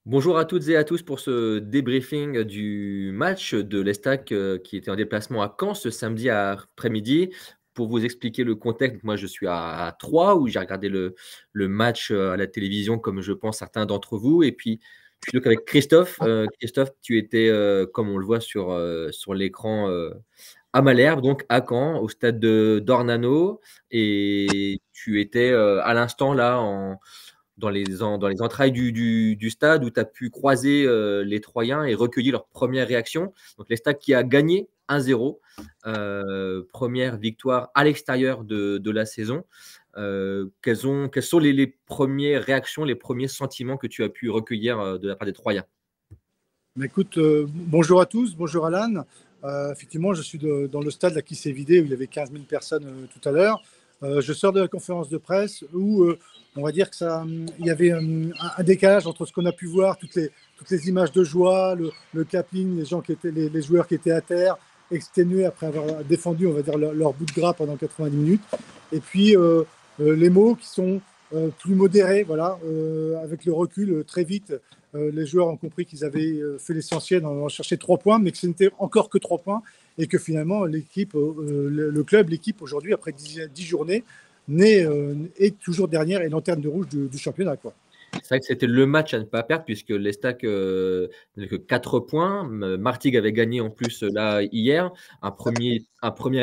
Bonjour à toutes et à tous pour ce débriefing du match de l'Estac qui était en déplacement à Caen ce samedi après-midi. Pour vous expliquer le contexte, moi je suis à Troyes où j'ai regardé le match à la télévision comme je pense certains d'entre vous. Et puis je suis donc avec Christophe. Christophe, tu étais, comme on le voit sur l'écran, à Malherbe, donc à Caen, au stade de d'Ornano. Et tu étais à l'instant là dans les entrailles du stade où tu as pu croiser les Troyens et recueillir leurs premières réactions. Donc, l'Estac qui a gagné 1-0, première victoire à l'extérieur de la saison. Quelles sont les premières réactions, les premiers sentiments que tu as pu recueillir de la part des Troyens? Écoute, bonjour à tous, bonjour Alan. Effectivement, je suis dans le stade là, qui s'est vidé où il y avait 15 000 personnes tout à l'heure. Je sors de la conférence de presse où on va dire que il y avait un décalage entre ce qu'on a pu voir, toutes les images de joie, le clapping, les gens les joueurs qui étaient à terre, exténués après avoir défendu, on va dire, leur bout de gras pendant 90 minutes. Et puis les mots qui sont plus modérés, voilà, avec le recul très vite. Les joueurs ont compris qu'ils avaient fait l'essentiel en chercher 3 points, mais que ce n'était encore que 3 points et que finalement l'équipe, le club, l'équipe aujourd'hui, après 10 journées, est toujours dernière et lanterne de rouge du championnat, quoi. C'est vrai que c'était le match à ne pas perdre puisque l'Estac n'avait que 4 points. Martigues avait gagné en plus là hier. Un premier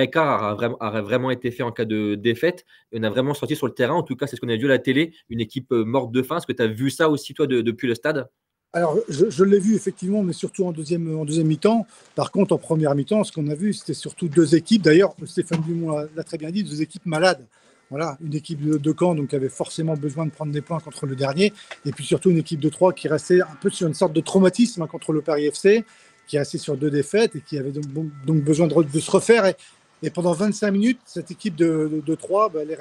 écart aurait vraiment été fait en cas de défaite. Et on a vraiment sorti sur le terrain, en tout cas c'est ce qu'on a vu à la télé, une équipe morte de faim. Est-ce que tu as vu ça aussi toi depuis le stade? Alors, je l'ai vu effectivement, mais surtout en deuxième mi-temps. Par contre, en première mi-temps, ce qu'on a vu, c'était surtout deux équipes. D'ailleurs, Stéphane Dumont l'a très bien dit, deux équipes malades. Voilà, une équipe de Caen donc, qui avait forcément besoin de prendre des points contre le dernier. Et puis surtout une équipe de Troyes qui restait un peu sur une sorte de traumatisme contre le Paris FC, qui est resté sur 2 défaites et qui avait donc besoin de se refaire. Et pendant 25 minutes, cette équipe de Troyes, bah, elle est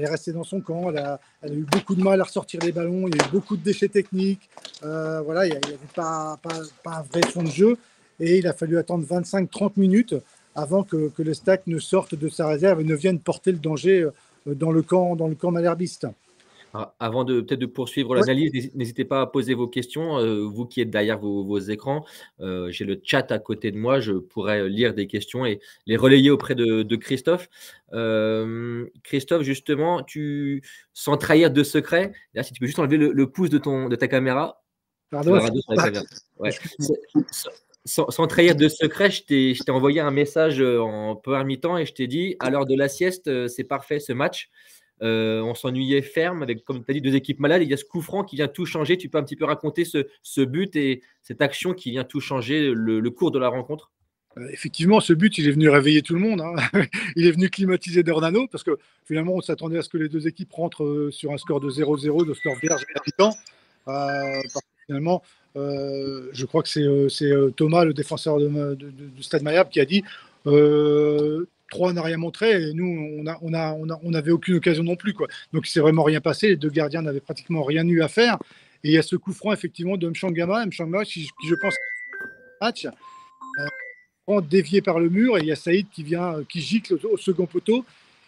restée dans son camp. Elle a eu beaucoup de mal à ressortir les ballons. Il y a eu beaucoup de déchets techniques. Voilà, il n'y avait pas un vrai fond de jeu. Et il a fallu attendre 25-30 minutes avant que le Stack ne sorte de sa réserve et ne vienne porter le danger dans le camp malherbiste. Alors, avant peut-être de poursuivre Ouais. l'analyse, n'hésitez pas à poser vos questions, vous qui êtes derrière vos écrans. J'ai le chat à côté de moi, je pourrais lire des questions et les relayer auprès de Christophe. Christophe, justement, sans trahir de secret, là, si tu peux juste enlever le pouce de ta caméra, c'est Pardon, la radio sur la caméra. Ouais. excuse-moi. Sans trahir de secret, je t'ai envoyé un message en première mi-temps et je t'ai dit, à l'heure de la sieste, c'est parfait ce match. On s'ennuyait ferme avec, comme tu as dit, deux équipes malades. Il y a ce coup franc qui vient tout changer. Tu peux un petit peu raconter ce but et cette action qui vient tout changer le cours de la rencontre? Effectivement, ce but, il est venu réveiller tout le monde, hein. Il est venu climatiser Dornano parce que finalement, on s'attendait à ce que les deux équipes rentrent sur un score de 0-0, de score vierge à la mi-temps. Parce que finalement, je crois que c'est Thomas, le défenseur du Stade Malherbe, qui a dit 3 n'a rien montré et nous, on n'avait aucune occasion non plus, quoi. Donc, il ne s'est vraiment rien passé. Les deux gardiens n'avaient pratiquement rien eu à faire. Et il y a ce coup franc, effectivement, de Mchangama qui je pense, match dévié par le mur, et il y a Saïd qui gicle au second poteau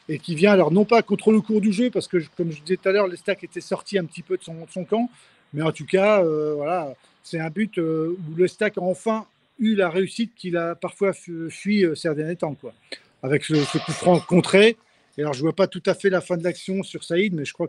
et qui vient, alors non pas contre le cours du jeu, parce que comme je disais tout à l'heure, l'Estac était sorti un petit peu de son camp, mais en tout cas, voilà, c'est un but où l'Estac a enfin eu la réussite qu'il a parfois fui ces derniers temps, quoi, avec ce coup franc contré. Et alors, je vois pas tout à fait la fin de l'action sur Saïd, mais je crois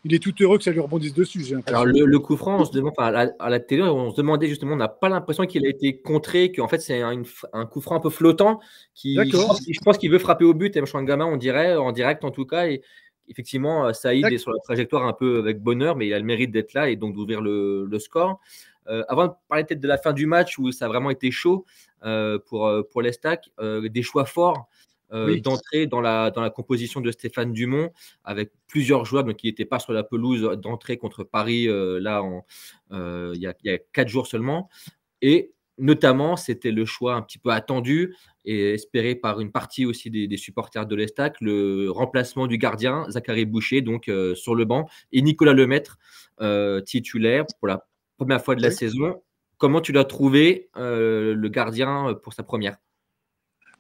il est tout heureux que ça lui rebondisse dessus, j'ai Alors, l'impression. le coup franc, on se demande, enfin, à la télé, on se demandait justement, on n'a pas l'impression qu'il a été contré, qu'en fait, c'est un coup franc un peu flottant. D'accord, Je pense qu'il veut frapper au but, et Mchangama, on dirait, en direct en tout cas. Et effectivement, Saïd est d'accord. sur la trajectoire un peu avec bonheur, mais il a le mérite d'être là et donc d'ouvrir le score. Avant de parler peut-être de la fin du match où ça a vraiment été chaud pour l'Estac, des choix forts Oui. d'entrée dans la composition de Stéphane Dumont avec plusieurs joueurs donc, qui n'étaient pas sur la pelouse d'entrée contre Paris il y a 4 jours seulement. Et notamment, c'était le choix un petit peu attendu et espéré par une partie aussi des supporters de l'Estac, le remplacement du gardien, Zachary Boucher, donc sur le banc, et Nicolas Lemaitre, titulaire pour la première fois de la Oui. saison. Comment tu l'as trouvé, le gardien, pour sa première?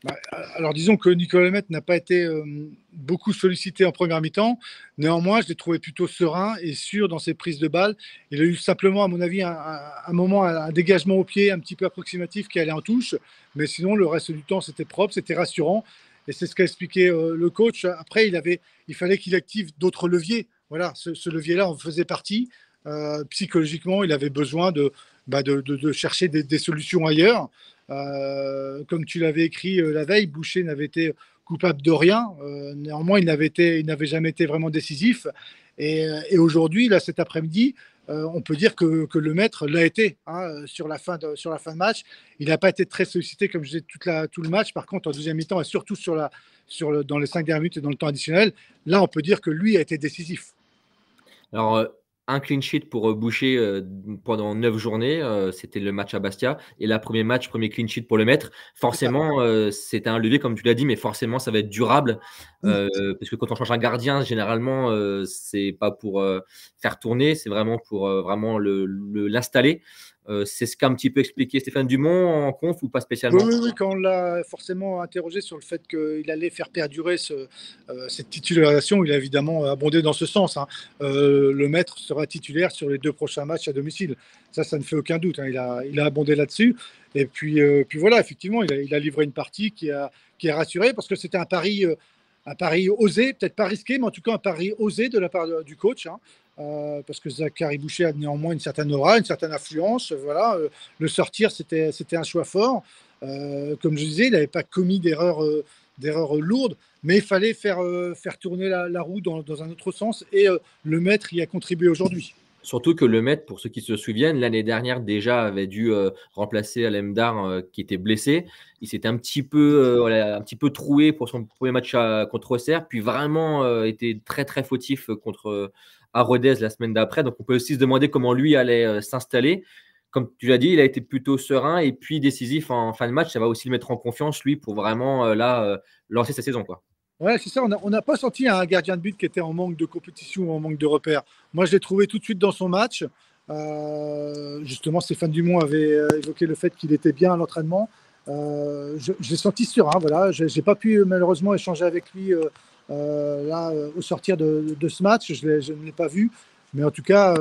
Bah, alors disons que Nicolas Lemaitre n'a pas été beaucoup sollicité en première mi-temps. Néanmoins, je l'ai trouvé plutôt serein et sûr dans ses prises de balles. Il a eu simplement, à mon avis, un moment, un dégagement au pied un petit peu approximatif qui allait en touche. Mais sinon, le reste du temps, c'était propre, c'était rassurant. Et c'est ce qu'a expliqué le coach. Après, il fallait qu'il active d'autres leviers. Voilà, ce levier-là en faisait partie. Psychologiquement, il avait besoin de chercher des solutions ailleurs. Comme tu l'avais écrit la veille, Boucher n'avait été coupable de rien. Néanmoins, il n'avait jamais été vraiment décisif. Et aujourd'hui, là, cet après-midi, on peut dire que le maître l'a été hein, sur la fin de match. Il n'a pas été très sollicité, comme je disais, tout le match. Par contre, en deuxième mi-temps, et surtout dans les 5 dernières minutes et dans le temps additionnel, là, on peut dire que lui a été décisif. Alors, un clean sheet pour Boucher pendant 9 journées, c'était le match à Bastia. Et là, premier clean sheet pour le mettre. Forcément, c'était un levier, comme tu l'as dit, mais forcément, ça va être durable. Parce que quand on change un gardien, généralement, c'est pas pour faire tourner, c'est vraiment pour vraiment l'installer. C'est ce qu'a un petit peu expliqué Stéphane Dumont en conf ou pas Oui, spécialement? oui, oui, quand on l'a forcément interrogé sur le fait qu'il allait faire perdurer cette titularisation, il a évidemment abondé dans ce sens. Hein. Le maître sera titulaire sur les 2 prochains matchs à domicile. Ça ne fait aucun doute. Hein. Il a abondé là-dessus. Et puis voilà, effectivement, il a livré une partie qui a rassuré parce que c'était un pari osé, peut-être pas risqué, mais en tout cas un pari osé de la part du coach. Hein. Parce que Zachary Boucher a néanmoins une certaine aura, une certaine influence. Voilà, le sortir, c'était un choix fort. Comme je disais, il n'avait pas commis d'erreurs lourdes, mais il fallait faire tourner la roue dans un autre sens et le maître y a contribué aujourd'hui. Surtout que le Met, pour ceux qui se souviennent, l'année dernière déjà avait dû remplacer Alemdar qui était blessé. Il s'était un petit peu, voilà, un petit peu troué pour son premier match contre Auxerre, puis vraiment était très très fautif contre à Rodez la semaine d'après. Donc on peut aussi se demander comment lui allait s'installer. Comme tu l'as dit, il a été plutôt serein et puis décisif en fin de match. Ça va aussi le mettre en confiance lui pour vraiment lancer sa saison, quoi. Ouais, c'est ça. On n'a pas senti un gardien de but qui était en manque de compétition ou en manque de repères. Moi, je l'ai trouvé tout de suite dans son match. Justement, Stéphane Dumont avait évoqué le fait qu'il était bien à l'entraînement. Je l'ai senti serein. Voilà. Je n'ai pas pu malheureusement échanger avec lui là, au sortir de ce match. Je ne l'ai pas vu. Mais en tout cas,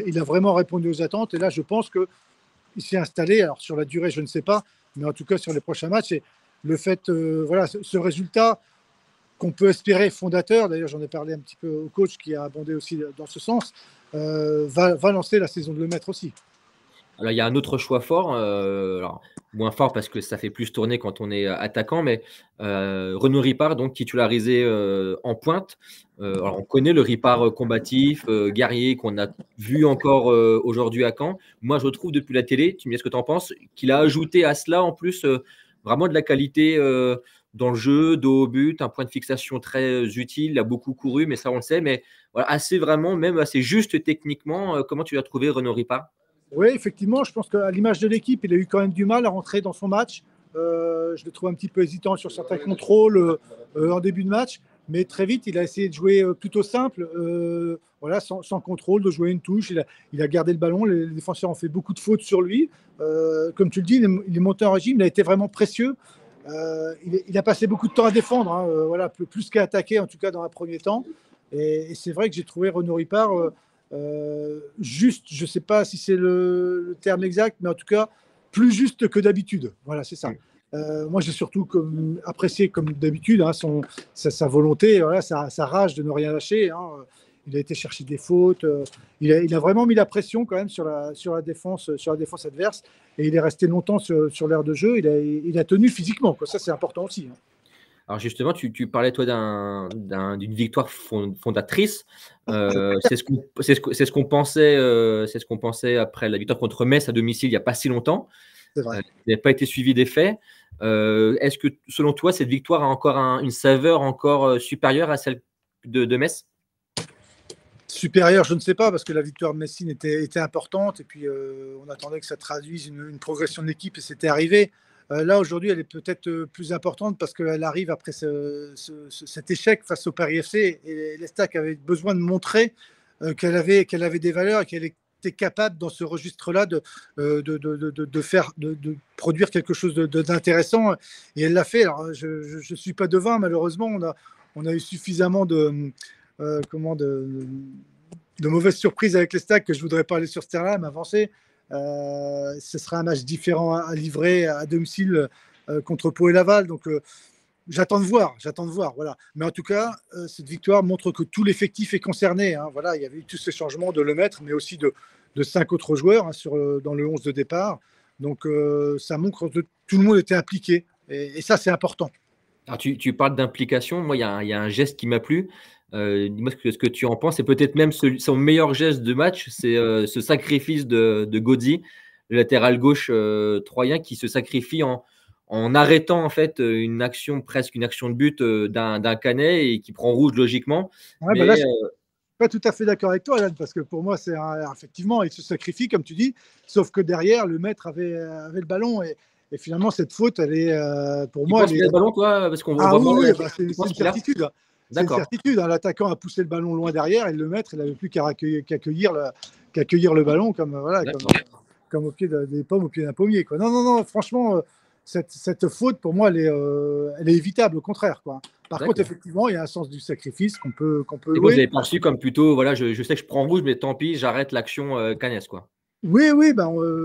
il a vraiment répondu aux attentes. Et là, je pense qu'il s'est installé. Alors, sur la durée, je ne sais pas. Mais en tout cas, sur les prochains matchs, et le fait, voilà, ce résultat qu'on peut espérer fondateur, d'ailleurs j'en ai parlé un petit peu au coach qui a abondé aussi dans ce sens, va lancer la saison de le maître aussi. Alors, il y a un autre choix fort, alors moins fort parce que ça fait plus tourner quand on est attaquant, mais Renaud Ripart, donc titularisé en pointe. Alors, on connaît le Ripart combatif, guerrier qu'on a vu encore aujourd'hui à Caen. Moi, je trouve depuis la télé, tu me dis ce que tu en penses, qu'il a ajouté à cela en plus vraiment de la qualité dans le jeu, dos au but, un point de fixation très utile. Il a beaucoup couru, mais ça on le sait. Mais voilà, assez vraiment, même assez juste techniquement. Comment tu as trouvé Renaud Ripart? Oui, effectivement, je pense qu'à l'image de l'équipe, il a eu quand même du mal à rentrer dans son match. Je le trouve un petit peu hésitant sur certains contrôles en début de match, mais très vite, il a essayé de jouer plutôt simple, voilà, sans contrôle, de jouer une touche. Il a gardé le ballon, les défenseurs ont fait beaucoup de fautes sur lui. Comme tu le dis, il est monté en régime, il a été vraiment précieux. Il a passé beaucoup de temps à défendre, hein, voilà, plus qu'à attaquer, en tout cas dans un premier temps. Et c'est vrai que j'ai trouvé Renaud Ripart juste, je ne sais pas si c'est le terme exact, mais en tout cas, plus juste que d'habitude. Voilà, c'est ça. Moi, j'ai surtout apprécié, comme d'habitude, hein, sa volonté, voilà, sa rage de ne rien lâcher. Hein. Il a été chercher des fautes. Il a vraiment mis la pression quand même sur la défense adverse. Et il est resté longtemps sur l'aire de jeu. Il a tenu physiquement, quoi. Ça, c'est important aussi. Hein. Alors justement, tu parlais toi d'une victoire fondatrice. C'est ce qu'on pensait, après la victoire contre Metz à domicile il n'y a pas si longtemps. C'est vrai. Il n'a pas été suivi des faits. Est-ce que selon toi, cette victoire a encore une saveur encore supérieure à celle de Metz? Supérieur, je ne sais pas, parce que la victoire de Messine était importante. Et puis, on attendait que ça traduise une progression de l'équipe et c'était arrivé. Là, aujourd'hui, elle est peut-être plus importante parce qu'elle arrive après cet échec face au Paris FC. Et l'Estac avait besoin de montrer qu'elle avait des valeurs et qu'elle tu es capable dans ce registre-là de produire quelque chose d'intéressant. Et elle l'a fait. Alors, je ne suis pas devin, malheureusement. On a eu suffisamment de mauvaises surprises avec les Stacks que je ne voudrais pas aller sur ce terrain, m'avancer. Ce sera un match différent à livrer à domicile contre Pau et Laval. Donc, j'attends de voir. Voilà. Mais en tout cas, cette victoire montre que tout l'effectif est concerné. Hein. Voilà, il y avait eu tous ces changements de Lemaître, mais aussi de 5 autres joueurs hein, dans le 11 de départ. Donc, ça montre que tout le monde était impliqué. Et ça, c'est important. Alors, tu parles d'implication. Moi, il y a un geste qui m'a plu. Dis-moi ce que tu en penses. C'est peut-être même son meilleur geste de match. C'est ce sacrifice de Godzi, le latéral gauche troyen, qui se sacrifie en arrêtant en fait presque une action de but d'un Canet et qui prend rouge logiquement. Ouais, Mais là, je ne suis pas tout à fait d'accord avec toi, Alan, parce que pour moi, effectivement, il se sacrifie, comme tu dis, sauf que derrière, le maître avait le ballon et finalement, cette faute, elle est, pour moi, penses qu'il a le ballon, toi? Parce qu'on voit oui, c'est une certitude. certitude. C'est une certitude. Hein. L'attaquant a poussé le ballon loin derrière et le maître, il n'avait plus qu'à accueillir le ballon comme au pied des pommes, au pied d'un pommier. Quoi. Non, franchement, cette faute, pour moi, elle est évitable, au contraire. Quoi. Par contre, effectivement, il y a un sens du sacrifice qu'on peut louer. Vous avez perçu comme plutôt, voilà, je sais que je prends rouge, mais tant pis, j'arrête l'action Cagnès, quoi. Oui,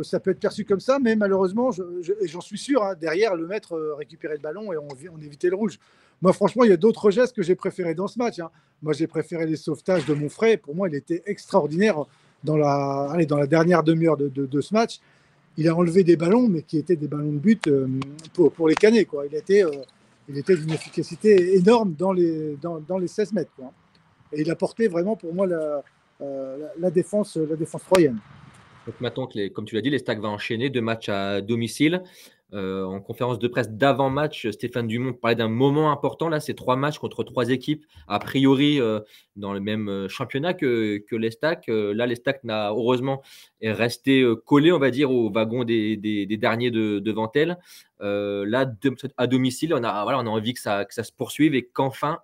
ça peut être perçu comme ça, mais malheureusement, j'en suis sûr, hein, derrière, le maître récupérait le ballon et on évitait le rouge. Moi, franchement, il y a d'autres gestes que j'ai préférés dans ce match. Hein. Moi, j'ai préféré les sauvetages de Monfray. Pour moi, il était extraordinaire dans la dernière demi-heure de ce match. Il a enlevé des ballons, mais qui étaient des ballons de but pour les Canets. Quoi. Il était d'une efficacité énorme dans les 16 mètres. Quoi. Et il a porté vraiment, pour moi, la défense troyenne. Donc maintenant, comme tu l'as dit, les Stacks va enchaîner 2 matchs à domicile. En conférence de presse d'avant-match, Stéphane Dumont parlait d'un moment important. Là, c'est 3 matchs contre 3 équipes, a priori dans le même championnat que les Stacks. Là, les Stacks, heureusement, est resté collé, on va dire, au wagon des derniers devant elle. Là, à domicile, on a envie que ça se poursuive et qu'enfin,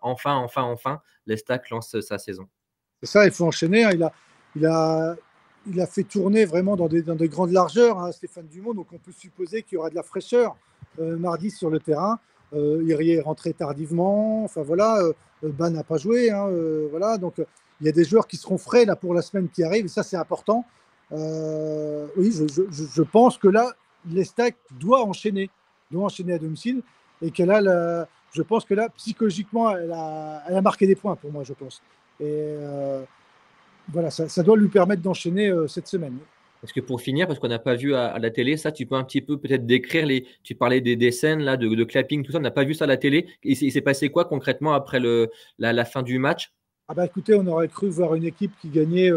les Stacks lancent sa saison. C'est ça, il faut enchaîner. Hein. Il a fait tourner vraiment dans des grandes largeurs, hein, Stéphane Dumont, donc on peut supposer qu'il y aura de la fraîcheur mardi sur le terrain. Irier est rentré tardivement, enfin voilà, Ban n'a pas joué, hein, voilà, donc il y a des joueurs qui seront frais là pour la semaine qui arrive, et ça c'est important. Oui, je pense que là, l'Estac doit enchaîner à domicile, et je pense que là, psychologiquement, elle a marqué des points pour moi, je pense. Et voilà, ça doit lui permettre d'enchaîner cette semaine. Parce que pour finir, parce qu'on n'a pas vu à la télé, ça, tu peux un petit peu peut-être décrire tu parlais des scènes là, de clapping, tout ça, on n'a pas vu ça à la télé. Il s'est passé quoi concrètement après la fin du match? Écoutez, on aurait cru voir une équipe qui gagnait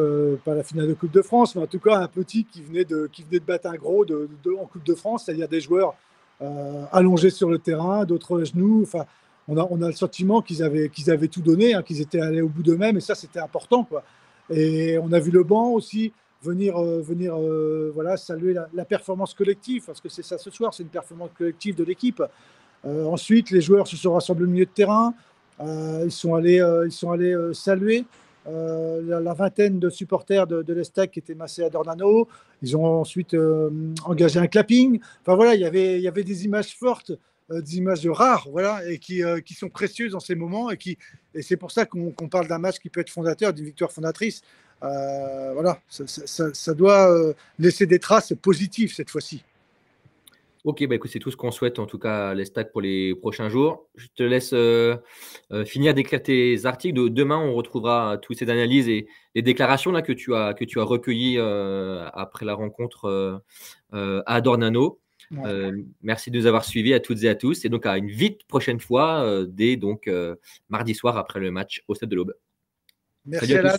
pas la finale de Coupe de France, mais en tout cas un petit qui venait de battre un gros en Coupe de France, c'est-à-dire des joueurs allongés sur le terrain, d'autres à genoux. Enfin, on a le sentiment qu'ils avaient tout donné, hein, qu'ils étaient allés au bout d'eux-mêmes, et ça, c'était important, quoi. Et on a vu le banc aussi venir saluer la performance collective, parce que c'est ça ce soir, c'est une performance collective de l'équipe. Ensuite, les joueurs se sont rassemblés au milieu de terrain. Ils sont allés saluer la vingtaine de supporters de l'Estac qui étaient massés à Dornano. Ils ont ensuite engagé un clapping. Enfin voilà, il y avait des images fortes, des images rares, voilà, et qui sont précieuses dans ces moments. Et c'est pour ça qu'on parle d'un match qui peut être fondateur, d'une victoire fondatrice. Voilà, ça doit laisser des traces positives cette fois-ci. Ok, écoute, c'est tout ce qu'on souhaite en tout cas à l'Estac pour les prochains jours. Je te laisse finir d'écrire tes articles. Demain, on retrouvera toutes ces analyses et les déclarations là, que tu as recueillies après la rencontre à Dornano. Ouais. Merci de nous avoir suivis à toutes et à tous. Et donc à une vite prochaine fois dès mardi soir après le match au Stade de l'Aube. Merci Alan.